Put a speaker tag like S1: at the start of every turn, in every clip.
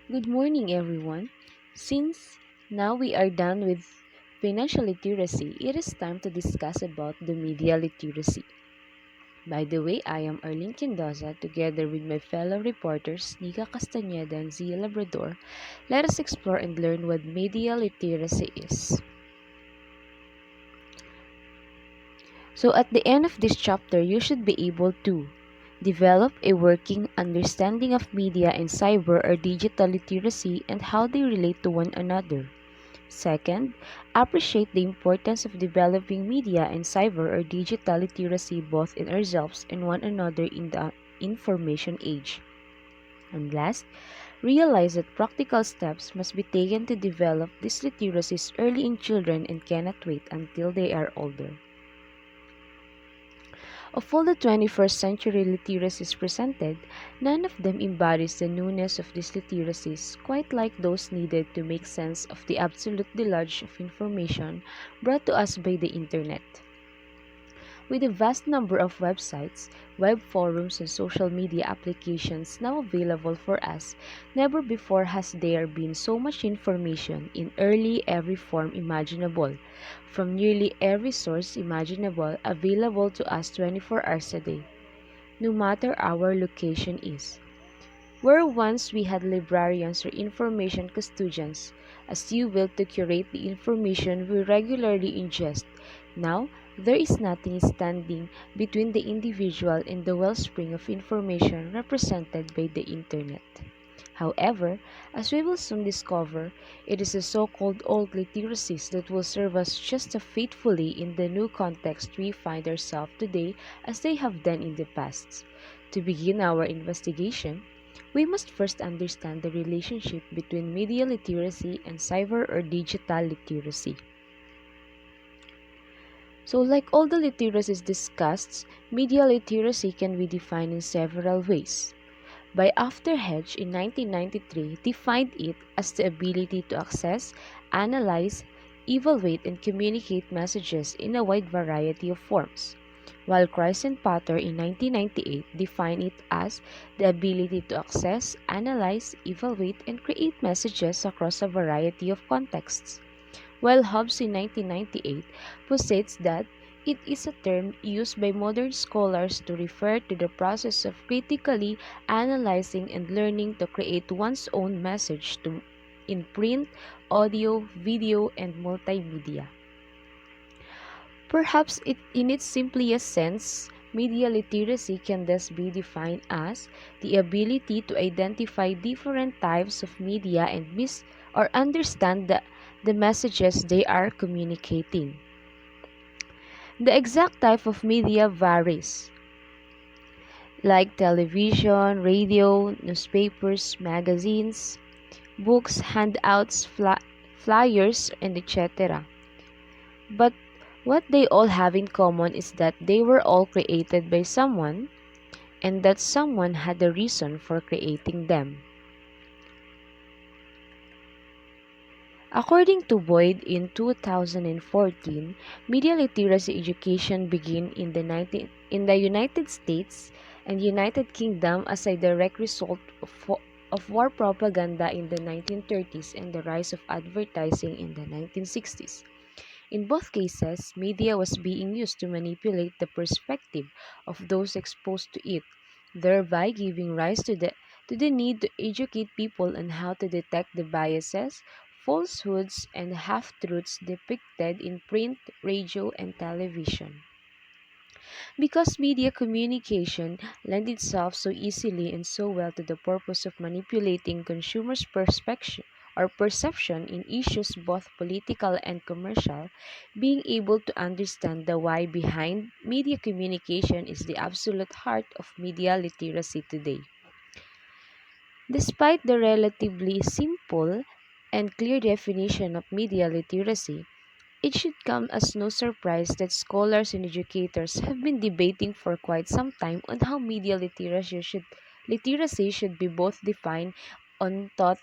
S1: Good morning, everyone. Since now we are done with financial literacy, it is time to discuss about the media literacy. By the way, I am Arlene Quindoza together with my fellow reporters Nika Castañeda and Zia Labrador. Let us explore and learn what media literacy is. So at the end of this chapter, you should be able to develop a working understanding of media and cyber or digital literacy and how they relate to one another. Second, appreciate the importance of developing media and cyber or digital literacy both in ourselves and one another in the information age. And last, realize that practical steps must be taken to develop these literacies early in children and cannot wait until they are older. Of all the 21st century literacies presented, none of them embodies the newness of these literacies, quite like those needed to make sense of the absolute deluge of information brought to us by the Internet. With a vast number of websites, web forums, and social media applications now available for us, never before has there been so much information in early every form imaginable, from nearly every source imaginable available to us 24 hours a day, no matter our location is. Where once we had librarians or information custodians, as you will to curate the information we regularly ingest, now there is nothing standing between the individual and the wellspring of information represented by the Internet. However, as we will soon discover, it is the so-called old literacies that will serve us just as faithfully in the new context we find ourselves today as they have done in the past. To begin our investigation, we must first understand the relationship between media literacy and cyber or digital literacy. So, like all the literacies discussed, media literacy can be defined in several ways. By After Hedge in 1993 defined it as the ability to access, analyze, evaluate, and communicate messages in a wide variety of forms, while Christ and Potter in 1998 defined it as the ability to access, analyze, evaluate, and create messages across a variety of contexts, while Hobbes in 1998 posits that it is a term used by modern scholars to refer to the process of critically analyzing and learning to create one's own message in print, audio, video, and multimedia. Perhaps in its simplest sense, media literacy can thus be defined as the ability to identify different types of media and or understand the messages they are communicating. The exact type of media varies, like television, radio, newspapers, magazines, books, handouts, flyers, and etc. But what they all have in common is that they were all created by someone, and that someone had a reason for creating them. According to Boyd in 2014, media literacy education began in the United States and United Kingdom as a direct result of war propaganda in the 1930s and the rise of advertising in the 1960s. In both cases, media was being used to manipulate the perspective of those exposed to it, thereby giving rise to the need to educate people on how to detect the biases, falsehoods, and half-truths depicted in print, radio, and television. Because media communication lends itself so easily and so well to the purpose of manipulating consumers' perception in issues both political and commercial, being able to understand the why behind media communication is the absolute heart of media literacy today. Despite the relatively simple and clear definition of media literacy, it should come as no surprise that scholars and educators have been debating for quite some time on how media literacy should be both defined on thought.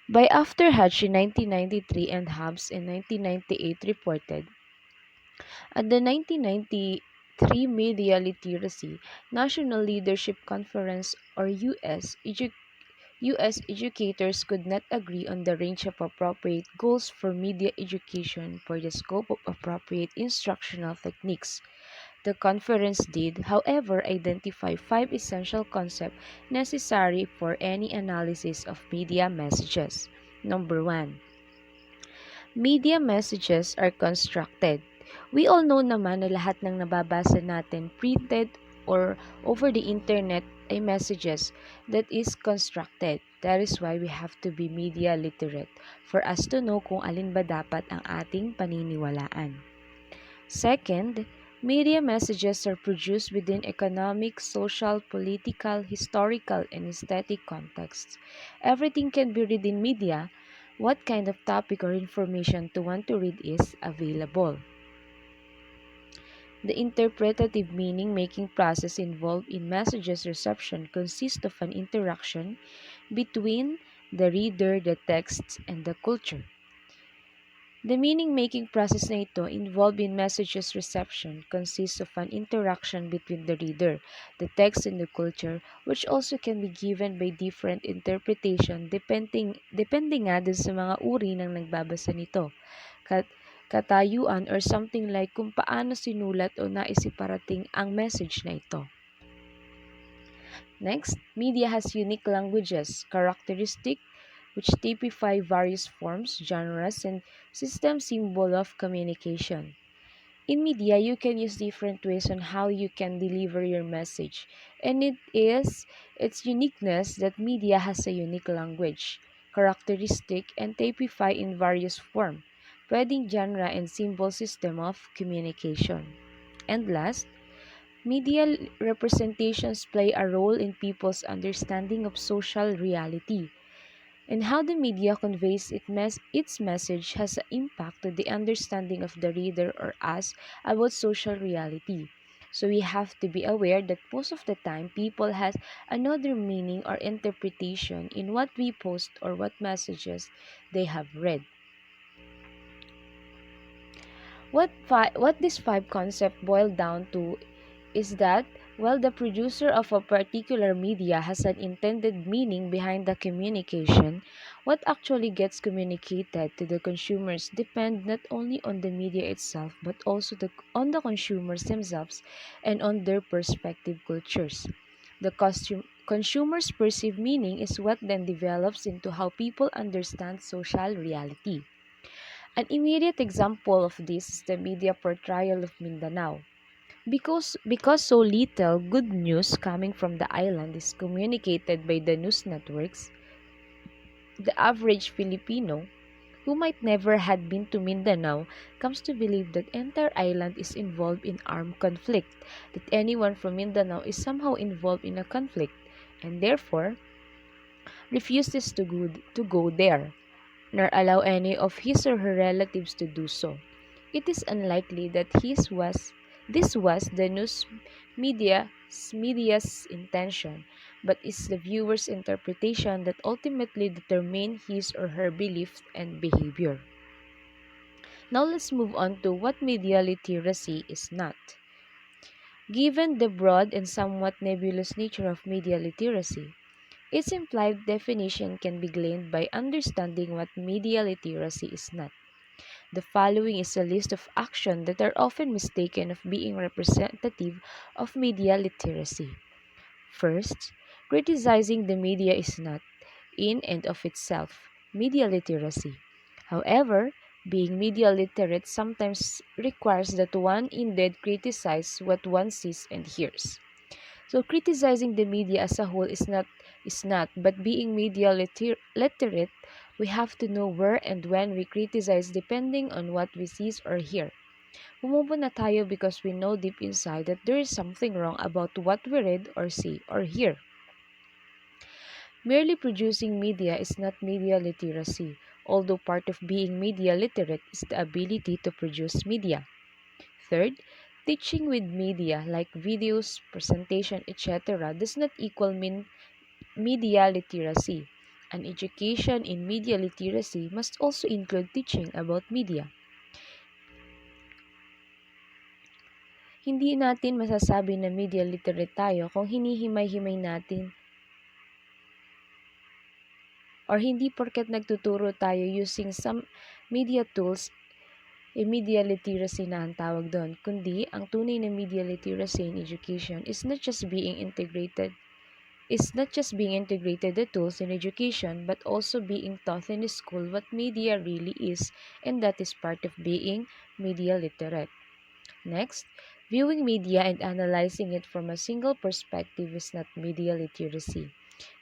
S1: By After Hatch in 1993 and Hobbs in 1998 reported, at the 1990 3. Media literacy. National Leadership Conference or US educators could not agree on the range of appropriate goals for media education for the scope of appropriate instructional techniques. The conference did, however, identify five essential concepts necessary for any analysis of media messages. Number 1. Media messages are constructed. We all know naman na lahat ng nababasa natin, printed or over the internet, ay messages that is constructed. That is why we have to be media literate for us to know kung alin ba dapat ang ating paniniwalaan. Second, media messages are produced within economic, social, political, historical, and aesthetic contexts. Everything can be read in media. What kind of topic or information to want to read is available. The interpretative meaning-making process involved in messages reception consists of an interaction between the reader, the text, and the culture. The meaning-making process na ito involved in messages reception consists of an interaction between the reader, the text, and the culture, which also can be given by different interpretation depending nga dun sa mga uri ng nagbabasa nito. Katayuan or something like kung paano sinulat o naisiparating ang message na ito. Next, media has unique languages, characteristic which typify various forms, genres, and system symbol of communication. In media, you can use different ways on how you can deliver your message, and it is its uniqueness that media has a unique language, characteristic, and typify in various form, pwedeng genre and symbol system of communication. And last, media representations play a role in people's understanding of social reality. And how the media conveys its message has an impact to the understanding of the reader or us about social reality. So we have to be aware that most of the time people has another meaning or interpretation in what we post or what messages they have read. What these five concepts boil down to is that while the producer of a particular media has an intended meaning behind the communication, what actually gets communicated to the consumers depend not only on the media itself but also on the consumers themselves and on their perspective cultures. The consumers' perceived meaning is what then develops into how people understand social reality. An immediate example of this is the media portrayal of Mindanao. Because so little good news coming from the island is communicated by the news networks, the average Filipino who might never had been to Mindanao comes to believe that entire island is involved in armed conflict, that anyone from Mindanao is somehow involved in a conflict, and therefore refuses to go there, nor allow any of his or her relatives to do so. It is unlikely that this was the media's intention, but is the viewer's interpretation that ultimately determine his or her belief and behavior. Now let's move on to what media literacy is not. Given the broad and somewhat nebulous nature of media literacy, its implied definition can be gleaned by understanding what media literacy is not. The following is a list of actions that are often mistaken of being representative of media literacy. First, criticizing the media is not, in and of itself, media literacy. However, being media literate sometimes requires that one indeed criticize what one sees and hears. So criticizing the media as a whole is not, but being media literate, we have to know where and when we criticize depending on what we see or hear. Bumubo na tayo because we know deep inside that there is something wrong about what we read or see or hear. Merely producing media is not media literacy, although part of being media literate is the ability to produce media. Third, teaching with media like videos, presentation, etc. does not equal media literacy. An education in media literacy must also include teaching about media. Hindi natin masasabi na media literate tayo kung hinihimay-himay natin or hindi porket nagtuturo tayo using some media tools, media literacy na ang tawag doon, kundi ang tunay na media literacy in education is not just being integrated the tools in education, but also being taught in school what media really is, and that is part of being media literate. Next, viewing media and analyzing it from a single perspective is not media literacy.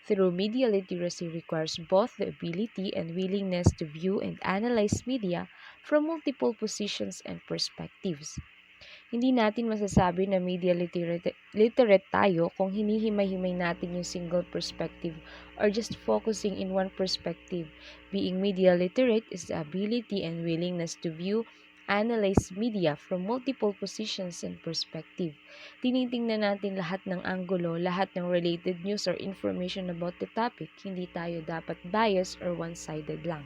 S1: Through media literacy requires both the ability and willingness to view and analyze media from multiple positions and perspectives. Hindi natin masasabi na media literate tayo kung hinihimay-himay natin yung single perspective or just focusing in one perspective. Being media literate is the ability and willingness to view, analyze media from multiple positions and perspective. Tinitingnan natin lahat ng anggulo, lahat ng related news or information about the topic. Hindi tayo dapat biased or one-sided lang.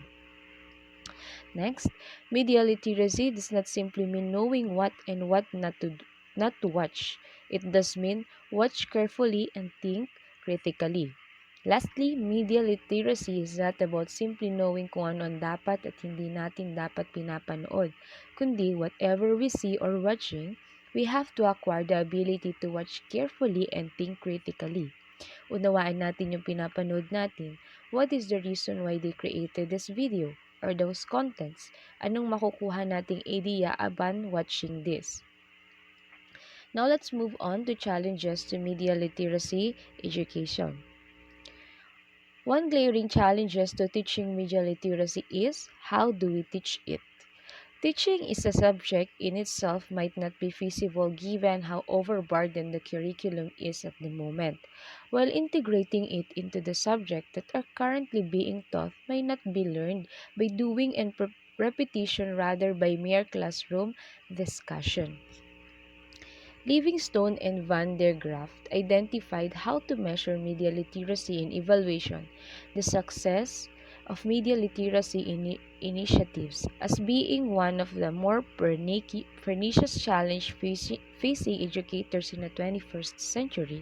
S1: Next, media literacy does not simply mean knowing what and what not to watch. It does mean watch carefully and think critically. Lastly, media literacy is not about simply knowing kung ano ang dapat at hindi natin dapat pinapanood, kundi whatever we see or watching, we have to acquire the ability to watch carefully and think critically. Unawaan natin yung pinapanood natin. What is the reason why they created this video or those contents? Anong makukuha nating idea upon watching this? Now let's move on to challenges to media literacy education. One glaring challenge to teaching media literacy is how do we teach it? Teaching is a subject in itself might not be feasible given how overburdened the curriculum is at the moment, while integrating it into the subject that are currently being taught may not be learned by doing and repetition rather by mere classroom discussion. Livingstone and Van der Graaf identified how to measure media literacy in evaluation, the success of media literacy initiatives as being one of the more pernicious challenges facing educators in the 21st century,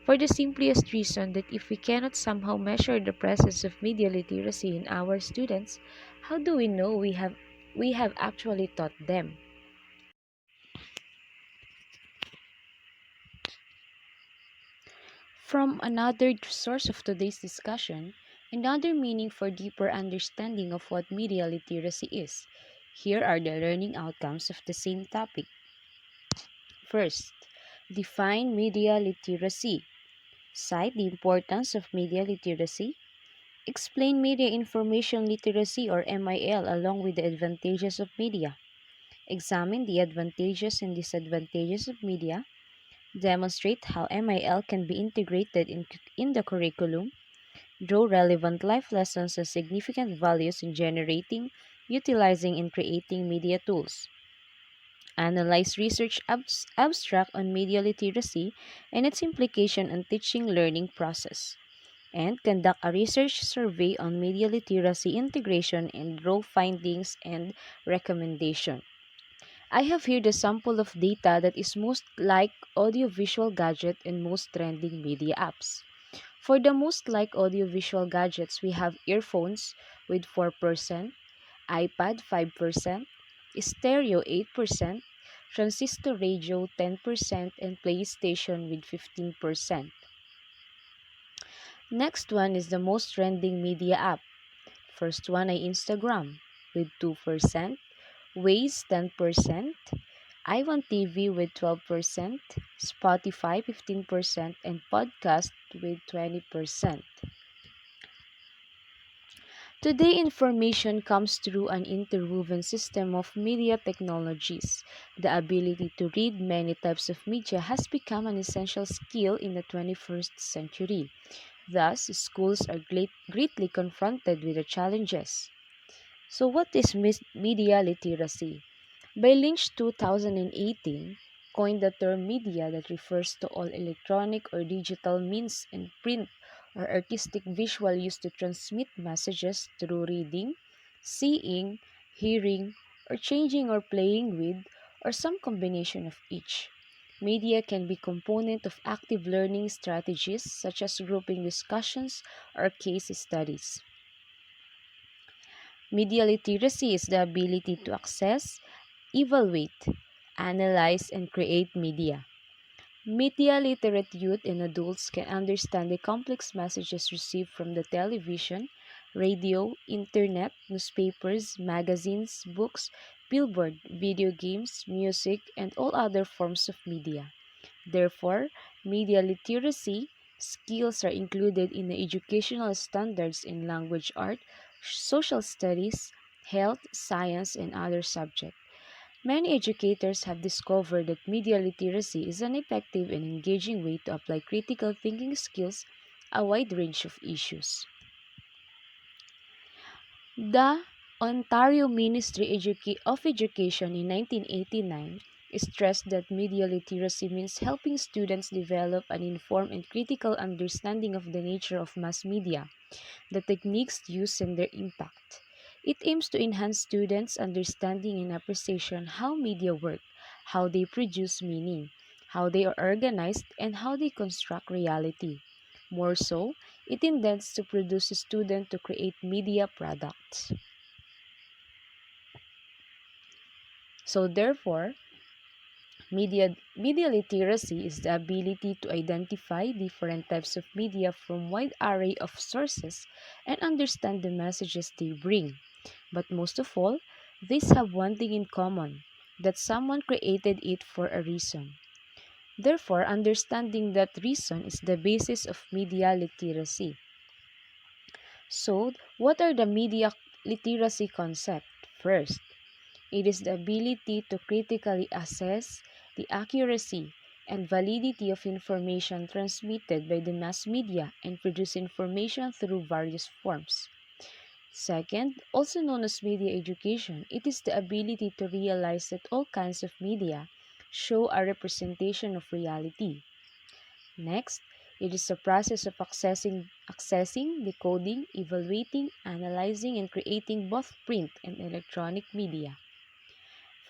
S1: for the simplest reason that if we cannot somehow measure the presence of media literacy in our students, how do we know we have actually taught them? From another source of today's discussion, another meaning for deeper understanding of what media literacy is. Here are the learning outcomes of the same topic. First, define media literacy. Cite the importance of media literacy. Explain media information literacy or MIL along with the advantages of media. Examine the advantages and disadvantages of media. Demonstrate how MIL can be integrated in the curriculum. Draw relevant life lessons and significant values in generating, utilizing, and creating media tools. Analyze research abstract on media literacy and its implication on teaching learning process. And conduct a research survey on media literacy integration and draw findings and recommendation. I have here the sample of data that is most like audiovisual gadget and most trending media apps. For the most like audiovisual gadgets, we have earphones with 4%, iPad 5%, stereo 8%, transistor radio 10%, and PlayStation with 15%. Next one is the most trending media app. First one ay Instagram with 2%, Waze 10%, iWantTV with 12%, Spotify 15%, and podcast with 20%. Today, information comes through an interwoven system of media technologies. The ability to read many types of media has become an essential skill in the 21st century. Thus, schools are greatly confronted with the challenges. So, what is media literacy? By Lynch 2018, coined the term media that refers to all electronic or digital means and print or artistic visual used to transmit messages through reading, seeing, hearing, or changing or playing with, or some combination of each. Media can be component of active learning strategies such as grouping discussions or case studies. Media literacy is the ability to access, evaluate, analyze, and create media. Media literate youth and adults can understand the complex messages received from the television, radio, internet, newspapers, magazines, books, billboard, video games, music, and all other forms of media. Therefore, media literacy skills are included in the educational standards in language art, social studies, health, science, and other subjects. Many educators have discovered that media literacy is an effective and engaging way to apply critical thinking skills a wide range of issues. The Ontario Ministry of Education in 1989 stressed that media literacy means helping students develop an informed and critical understanding of the nature of mass media, the techniques used, and their impact. It aims to enhance students' understanding and appreciation how media work, how they produce meaning, how they are organized, and how they construct reality. More so, it intends to produce a student to create media products. So therefore, media literacy is the ability to identify different types of media from wide array of sources and understand the messages they bring. But most of all, these have one thing in common, that someone created it for a reason. Therefore, understanding that reason is the basis of media literacy. So, what are the media literacy concepts? First, it is the ability to critically assess the accuracy and validity of information transmitted by the mass media and produce information through various forms. Second, also known as media education, it is the ability to realize that all kinds of media show a representation of reality. Next, it is the process of accessing, decoding, evaluating, analyzing, and creating both print and electronic media.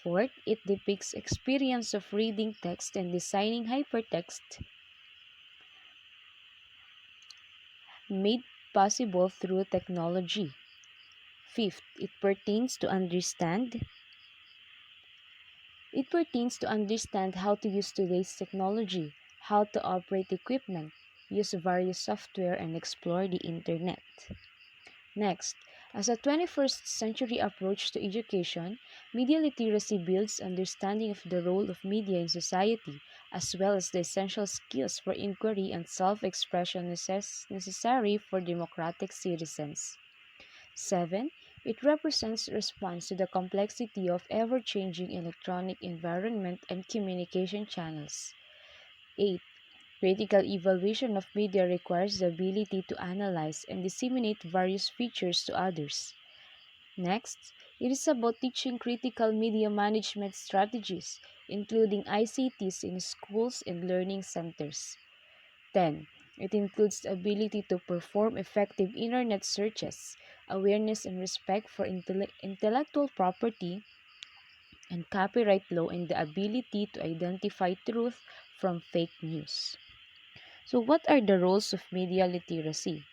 S1: Fourth, it depicts experience of reading text and designing hypertext made possible through technology. Fifth, it pertains to understand how to use today's technology, how to operate equipment, use various software, and explore the internet. Next, as a 21st century approach to education, media literacy builds understanding of the role of media in society, as well as the essential skills for inquiry and self-expression necessary for democratic citizens. 7. It represents response to the complexity of ever-changing electronic environment and communication channels. 8. Critical evaluation of media requires the ability to analyze and disseminate various features to others. Next, it is about teaching critical media management strategies, including ICTs in schools and learning centers. 10. It includes the ability to perform effective internet searches, awareness and respect for intellectual property and copyright law, and the ability to identify truth from fake news. So, what are the roles of media literacy?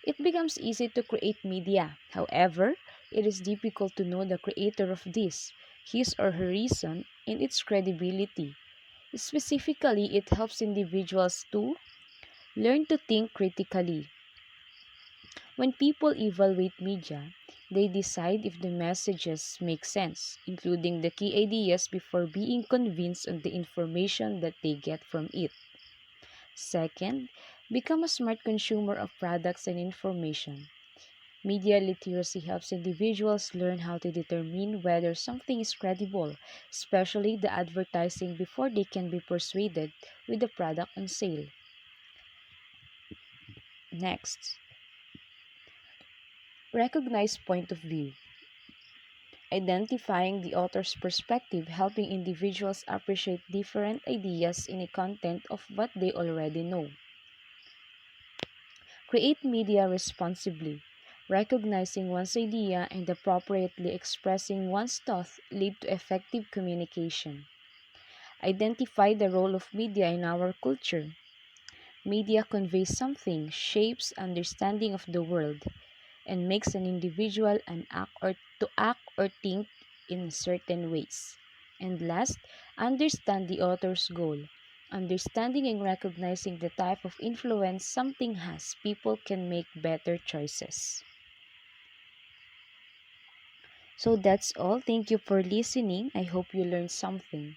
S1: It becomes easy to create media. However, it is difficult to know the creator of this, his or her reason, and its credibility. Specifically, it helps individuals to learn to think critically. When people evaluate media, they decide if the messages make sense, including the key ideas before being convinced on the information that they get from it. Second, become a smart consumer of products and information. Media literacy helps individuals learn how to determine whether something is credible, especially the advertising, before they can be persuaded with the product on sale. Next, recognize point of view. Identifying the author's perspective, helping individuals appreciate different ideas in a content of what they already know. Create media responsibly. Recognizing one's idea and appropriately expressing one's thought lead to effective communication. Identify the role of media in our culture. Media conveys something, shapes understanding of the world, and makes an individual act or think in certain ways. And last, understand the author's goal. Understanding and recognizing the type of influence something has, people can make better choices. So that's all. Thank you for listening. I hope you learned something.